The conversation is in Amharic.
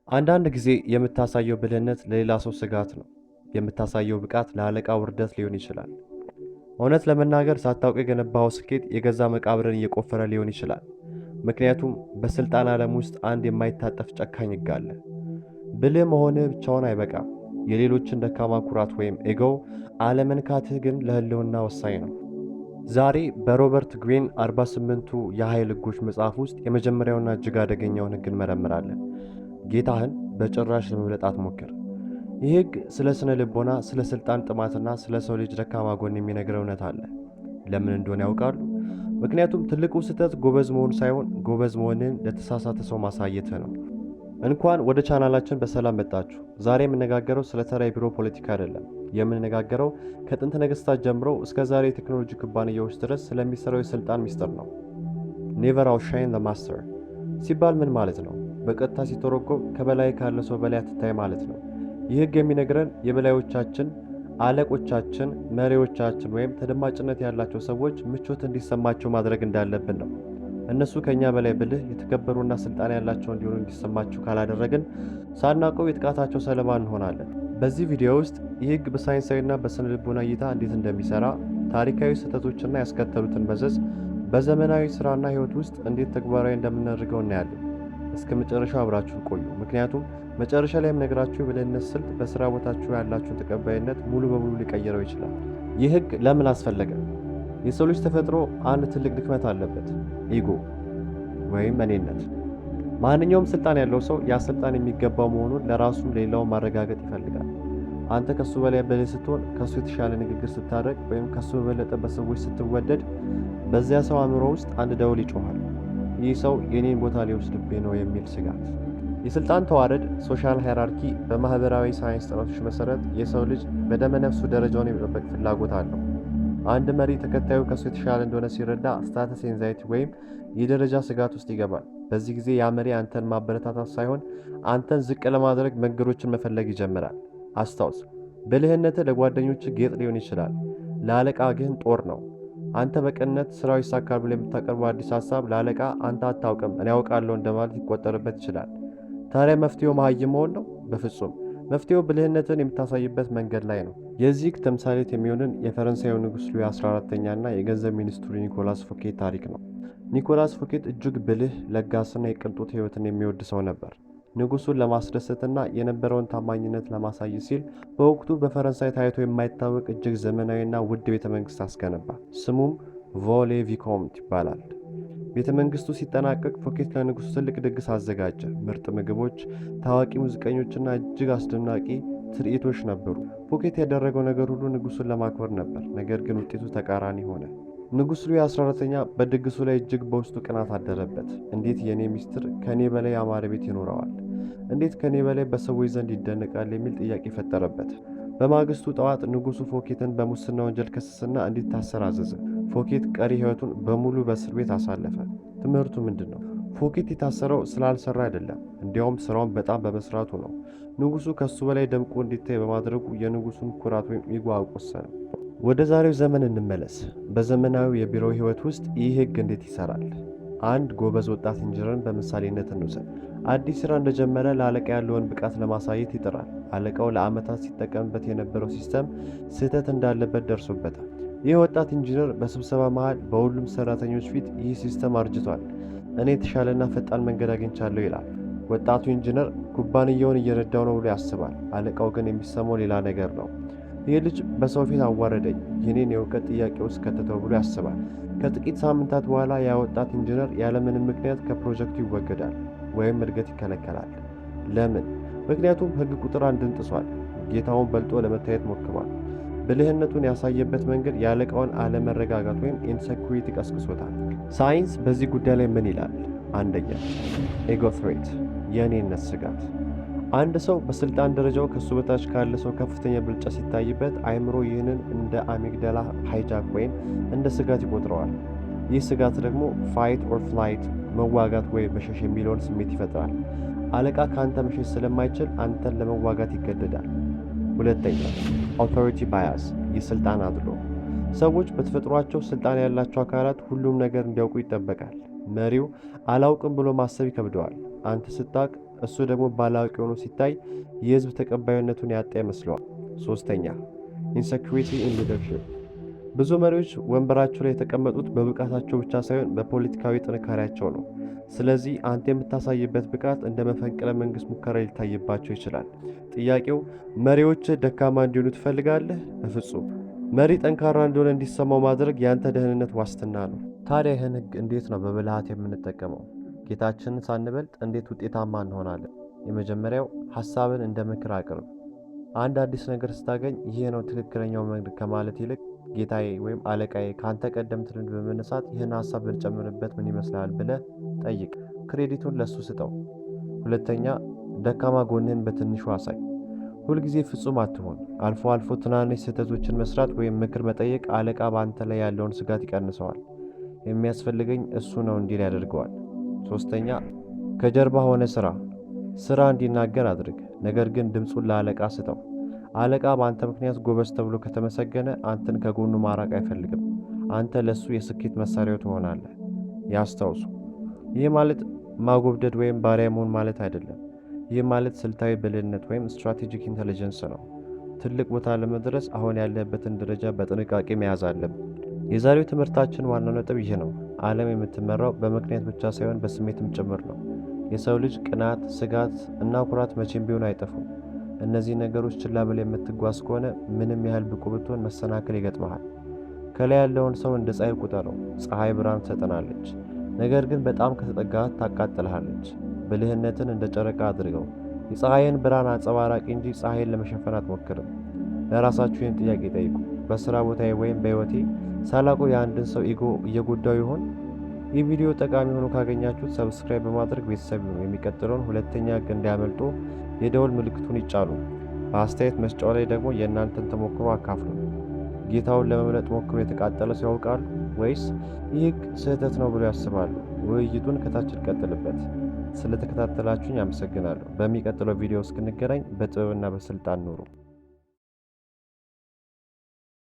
አንዳንድ ጊዜ የምታሳየው ብልህነት ለሌላ ሰው ስጋት ነው። የምታሳየው ብቃት ለአለቃ ውርደት ሊሆን ይችላል። እውነት ለመናገር ሳታውቅ የገነባው ስኬት የገዛ መቃብርን እየቆፈረ ሊሆን ይችላል። ምክንያቱም በስልጣን ዓለም ውስጥ አንድ የማይታጠፍ ጨካኝ ሕግ አለ። ብልህ መሆንህ ብቻውን አይበቃም። የሌሎችን ደካማ ኩራት ወይም ኤጎ አለመንካትህ ግን ለህልውና ወሳኝ ነው። ዛሬ በሮበርት ግሪን 48ቱ የኃይል ሕጎች መጽሐፍ ውስጥ የመጀመሪያውና እጅግ አደገኛውን ሕግ እንመረምራለን። ጌታህን በጭራሽ ለመብለጥ አትሞክር። ይህ ሕግ ስለ ስነ ልቦና፣ ስለ ስልጣን ጥማትና ስለ ሰው ልጅ ደካማ ጎን የሚነግረው እውነት አለ። ለምን እንደሆነ ያውቃሉ? ምክንያቱም ትልቁ ስህተት ጎበዝ መሆን ሳይሆን ጎበዝ መሆንን ለተሳሳተ ሰው ማሳየትህ ነው። እንኳን ወደ ቻናላችን በሰላም መጣችሁ። ዛሬ የምነጋገረው ስለ ተራ የቢሮ ፖለቲካ አይደለም። የምንነጋገረው ከጥንት ነገስታት ጀምሮ እስከ ዛሬ የቴክኖሎጂ ኩባንያዎች ድረስ ስለሚሰራው የስልጣን ሚስጥር ነው። ኔቨር አውትሻይን ዘ ማስተር ሲባል ምን ማለት ነው? በቀጥታ ሲተረጎም ከበላይ ካለ ሰው በላይ አትታይ ማለት ነው። ይህ ሕግ የሚነግረን የበላዮቻችን፣ አለቆቻችን፣ መሪዎቻችን ወይም ተደማጭነት ያላቸው ሰዎች ምቾት እንዲሰማቸው ማድረግ እንዳለብን ነው። እነሱ ከኛ በላይ ብልህ፣ የተከበሩና ስልጣን ያላቸው እንዲሆኑ እንዲሰማችሁ ካላደረግን ሳናውቀው የጥቃታቸው ሰለባ እንሆናለን። በዚህ ቪዲዮ ውስጥ ይህ ሕግ በሳይንሳዊና በስነ ልቦና እይታ እንዴት እንደሚሰራ፣ ታሪካዊ ስህተቶችና ያስከተሉትን መዘዝ በዘመናዊ ስራና ህይወት ውስጥ እንዴት ተግባራዊ እንደምናደርገው እናያለን። እስከ መጨረሻው አብራችሁን ቆዩ። ምክንያቱም መጨረሻ ላይ የምነግራችሁ የብልህነት ስልት በስራ ቦታችሁ ያላችሁን ተቀባይነት ሙሉ በሙሉ ሊቀይረው ይችላል። ይህ ሕግ ለምን አስፈለገ? የሰው ልጅ ተፈጥሮ አንድ ትልቅ ድክመት አለበት፣ ኢጎ ወይም እኔነት። ማንኛውም ስልጣን ያለው ሰው ያ ስልጣን የሚገባው መሆኑን ለራሱም ለሌላውም ማረጋገጥ ይፈልጋል። አንተ ከሱ በላይ ብልህ ስትሆን፣ ከሱ የተሻለ ንግግር ስታደርግ ወይም ከሱ በበለጠ በሰዎች ስትወደድ፣ በዚያ ሰው አእምሮ ውስጥ አንድ ደውል ይጮኻል። ይህ ሰው የኔን ቦታ ሊወስድብኝ ነው የሚል ስጋት። የስልጣን ተዋረድ ሶሻል ሃይራርኪ በማህበራዊ ሳይንስ ጥናቶች መሰረት የሰው ልጅ በደመነፍሱ ደረጃውን የመጠበቅ ፍላጎት አለው። አንድ መሪ ተከታዩ ከሱ የተሻለ እንደሆነ ሲረዳ ስታተስ ኤንዛይቲ ወይም የደረጃ ስጋት ውስጥ ይገባል። በዚህ ጊዜ ያ መሪ አንተን ማበረታታት ሳይሆን አንተን ዝቅ ለማድረግ መንገዶችን መፈለግ ይጀምራል። አስታውስ፣ ብልህነትህ ለጓደኞች ጌጥ ሊሆን ይችላል፣ ለአለቃ ግን ጦር ነው። አንተ በቅንነት ስራው ይሳካል ብሎ የምታቀርበው አዲስ ሀሳብ ለአለቃ አንተ አታውቅም እኔ ያውቃለሁ እንደማለት ይቆጠርበት ይችላል። ታዲያ መፍትሄው መሀይም መሆን ነው? በፍጹም። መፍትሄው ብልህነትን የምታሳይበት መንገድ ላይ ነው። የዚህ ተምሳሌት የሚሆንን የፈረንሳዩ ንጉሥ ሉዊ 14ኛና የገንዘብ ሚኒስትሩ ኒኮላስ ፎኬት ታሪክ ነው። ኒኮላስ ፎኬት እጅግ ብልህ፣ ለጋስና የቅንጦት ህይወትን የሚወድ ሰው ነበር። ንጉሱን ለማስደሰትና የነበረውን ታማኝነት ለማሳየት ሲል በወቅቱ በፈረንሳይ ታይቶ የማይታወቅ እጅግ ዘመናዊና ውድ ቤተ መንግስት አስገነባ። ስሙም ቮሌ ቪኮምት ይባላል። ቤተ መንግስቱ ሲጠናቀቅ ፎኬት ለንጉሱ ትልቅ ድግስ አዘጋጀ። ምርጥ ምግቦች፣ ታዋቂ ሙዚቀኞችና እጅግ አስደናቂ ትርኢቶች ነበሩ። ፎኬት ያደረገው ነገር ሁሉ ንጉሱን ለማክበር ነበር። ነገር ግን ውጤቱ ተቃራኒ ሆነ። ንጉሥ ሉዊ 14ኛ በድግሱ ላይ እጅግ በውስጡ ቅናት አደረበት። እንዴት የኔ ሚስትር ከኔ በላይ ያማረ ቤት ይኖረዋል? እንዴት ከኔ በላይ በሰዎች ዘንድ ይደነቃል? የሚል ጥያቄ ፈጠረበት። በማግስቱ ጠዋት ንጉሱ ፎኬትን በሙስና ወንጀል ከሰሰና እንዲታሰር አዘዘ። ፎኬት ቀሪ ህይወቱን በሙሉ በእስር ቤት አሳለፈ። ትምህርቱ ምንድን ነው? ፎኬት የታሰረው ስላልሰራ አይደለም፣ እንዲያውም ስራውን በጣም በመስራቱ ነው። ንጉሱ ከሱ በላይ ደምቆ እንዲታይ በማድረጉ የንጉሱን ኩራት ወይም ኢጎ አቆሰለ። ወደ ዛሬው ዘመን እንመለስ። በዘመናዊ የቢሮ ህይወት ውስጥ ይህ ህግ እንዴት ይሰራል? አንድ ጎበዝ ወጣት ኢንጂነርን በምሳሌነት እንውሰድ። አዲስ ስራ እንደጀመረ ለአለቃ ያለውን ብቃት ለማሳየት ይጥራል። አለቃው ለዓመታት ሲጠቀምበት የነበረው ሲስተም ስህተት እንዳለበት ደርሶበታል። ይህ ወጣት ኢንጂነር በስብሰባ መሃል በሁሉም ሰራተኞች ፊት ይህ ሲስተም አርጅቷል፣ እኔ የተሻለና ፈጣን መንገድ አግኝቻለሁ ይላል። ወጣቱ ኢንጂነር ኩባንያውን እየረዳው ነው ብሎ ያስባል። አለቃው ግን የሚሰማው ሌላ ነገር ነው። ይህ ልጅ በሰው ፊት አዋረደኝ፣ የኔን የእውቀት ጥያቄ ውስጥ ከተተው ብሎ ያስባል። ከጥቂት ሳምንታት በኋላ ያ ወጣት ኢንጂነር ያለምንም ምክንያት ከፕሮጀክቱ ይወገዳል ወይም እድገት ይከለከላል። ለምን? ምክንያቱም ህግ ቁጥር 1ን ጥሷል። ጌታውን በልጦ ለመታየት ሞክሯል። ብልህነቱን ያሳየበት መንገድ የአለቃውን አለመረጋጋት ወይም ኢንሴኩሪቲ ቀስቅሶታል። ሳይንስ በዚህ ጉዳይ ላይ ምን ይላል? አንደኛ፣ ኤጎ ትሬት፣ የእኔነት ስጋት። አንድ ሰው በስልጣን ደረጃው ከሱ በታች ካለ ሰው ከፍተኛ ብልጫ ሲታይበት አእምሮ ይህንን እንደ አሚግዳላ ሃይጃክ ወይም እንደ ስጋት ይቆጥረዋል። ይህ ስጋት ደግሞ ፋይት ኦር ፍላይት፣ መዋጋት ወይ መሸሽ የሚለውን ስሜት ይፈጥራል። አለቃ ከአንተ መሸሽ ስለማይችል አንተን ለመዋጋት ይገደዳል። ሁለተኛ፣ አውቶሪቲ ባያስ፣ የስልጣን አድሎ። ሰዎች በተፈጥሯቸው ስልጣን ያላቸው አካላት ሁሉም ነገር እንዲያውቁ ይጠበቃል። መሪው አላውቅም ብሎ ማሰብ ይከብደዋል። አንተ ስታውቅ እሱ ደግሞ ባላዋቂ ሆኖ ሲታይ የህዝብ ተቀባይነቱን ያጣ ይመስለዋል። ሶስተኛ ኢንሴኩሪቲ ኢን ሊደርሺፕ። ብዙ መሪዎች ወንበራቸው ላይ የተቀመጡት በብቃታቸው ብቻ ሳይሆን በፖለቲካዊ ጥንካሬያቸው ነው። ስለዚህ አንተ የምታሳይበት ብቃት እንደ መፈንቅለ መንግስት ሙከራ ሊታይባቸው ይችላል። ጥያቄው መሪዎች ደካማ እንዲሆኑ ትፈልጋለህ? በፍጹም። መሪ ጠንካራ እንደሆነ እንዲሰማው ማድረግ ያንተ ደህንነት ዋስትና ነው። ታዲያ ይህን ህግ እንዴት ነው በብልሃት የምንጠቀመው? ጌታችንን ሳንበልጥ እንዴት ውጤታማ እንሆናለን? የመጀመሪያው ሐሳብን እንደ ምክር አቅርብ። አንድ አዲስ ነገር ስታገኝ ይሄ ነው ትክክለኛው መንገድ ከማለት ይልቅ ጌታዬ ወይም አለቃዬ ካንተ ቀደምት ልምድ በመነሳት ይህን ሐሳብ ብንጨምርበት ምን ይመስላል ብለህ ጠይቅ። ክሬዲቱን ለሱ ስጠው። ሁለተኛ ደካማ ጎንህን በትንሹ አሳይ። ሁልጊዜ ፍጹም አትሆን። አልፎ አልፎ ትናንሽ ስህተቶችን መስራት ወይም ምክር መጠየቅ አለቃ በአንተ ላይ ያለውን ስጋት ይቀንሰዋል። የሚያስፈልገኝ እሱ ነው እንዲል ያደርገዋል። ሶስተኛ ከጀርባ ሆነ ስራ እንዲናገር አድርግ፣ ነገር ግን ድምፁን ለአለቃ ስጠው። አለቃ በአንተ ምክንያት ጎበዝ ተብሎ ከተመሰገነ አንተን ከጎኑ ማራቅ አይፈልግም። አንተ ለሱ የስኬት መሳሪያው ትሆናለህ። ያስታውሱ፣ ይህ ማለት ማጎብደድ ወይም ባሪያ መሆን ማለት አይደለም። ይህ ማለት ስልታዊ ብልህነት ወይም ስትራቴጂክ ኢንተለጀንስ ነው። ትልቅ ቦታ ለመድረስ አሁን ያለበትን ደረጃ በጥንቃቄ መያዝ አለብን። የዛሬው ትምህርታችን ዋናው ነጥብ ይህ ነው። ዓለም የምትመራው በምክንያት ብቻ ሳይሆን በስሜትም ጭምር ነው። የሰው ልጅ ቅናት፣ ስጋት እና ኩራት መቼም ቢሆን አይጠፉም። እነዚህ ነገሮች ችላ ብለህ የምትጓዝ ከሆነ ምንም ያህል ብቁ ብትሆን መሰናክል ይገጥመሃል። ከላይ ያለውን ሰው እንደ ፀሐይ ቁጠረው። ፀሐይ ብርሃን ትሰጠናለች፣ ነገር ግን በጣም ከተጠጋት ታቃጥልሃለች። ብልህነትን እንደ ጨረቃ አድርገው። የፀሐይን ብርሃን አንጸባራቂ እንጂ ፀሐይን ለመሸፈን አትሞክርም። ለራሳችሁ ይህን ጥያቄ ጠይቁ። በስራ ቦታዬ ወይም በህይወቴ ሳላውቀው የአንድን ሰው ኢጎ እየጎዳው ይሆን? ይህ ቪዲዮ ጠቃሚ ሆኖ ካገኛችሁት ሰብስክራይብ በማድረግ ቤተሰብ ይሁኑ። የሚቀጥለውን ሁለተኛ ህግ እንዳያመልጡ የደወል ምልክቱን ይጫኑ። በአስተያየት መስጫው ላይ ደግሞ የእናንተን ተሞክሮ አካፍሉ። ጌታውን ለመምረጥ ሞክሮ የተቃጠለ ሰው ያውቃሉ ወይስ ይህ ህግ ስህተት ነው ብሎ ያስባሉ? ውይይቱን ከታች እንቀጥልበት። ስለተከታተላችሁኝ አመሰግናለሁ። በሚቀጥለው ቪዲዮ እስክንገናኝ በጥበብና በስልጣን ኑሩ።